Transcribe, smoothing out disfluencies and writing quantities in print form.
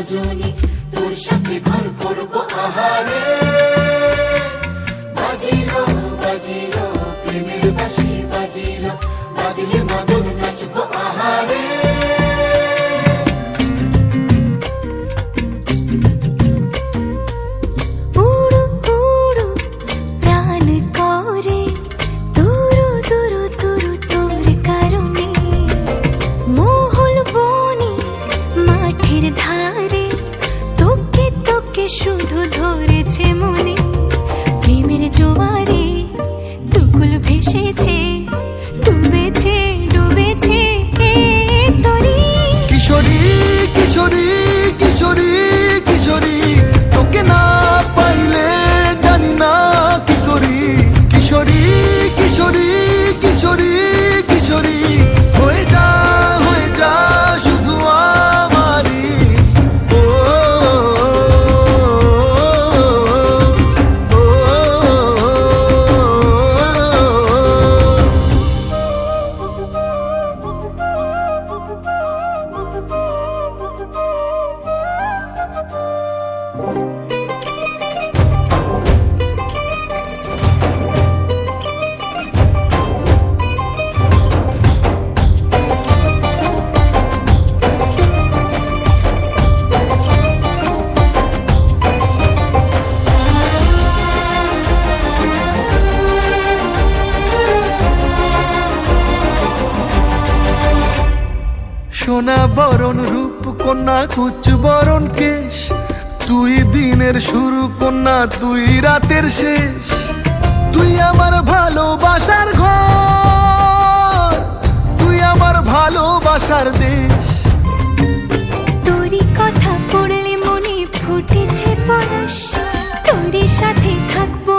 রজনী, তোর সাথে ঘর করবো আহারে। বাজিলো বাজিলো প্রেমের বাঁশি, বাজিলো বাজিলে মদন নাচবো আহারে। শুধু ধরেছে মনে প্রেমের জোয়ারে, দুকুল ভেসেছে, ডুবেছে ডুবেছে তরি। কিশোরী কিশোরী কিশোরী কিশোরী, তোকে না পাইলে জানি না কি করি। কিশোরী কিশোরী কিশোরী কিশোরী, হয়ে যা শুধু আমারই। সোনা বরণ রূপ কন্যা, কুচ বরণ কেশ, তুই দিনের শুরু কন্যা, তুই রাতের শেষ। তুই আমার ভালোবাসার ঘর, তুই আমার ভালোবাসার দেশ। তোরই কথা পড়লে মনে ফুটেছে পরশ, তোরই সাথে থাকবো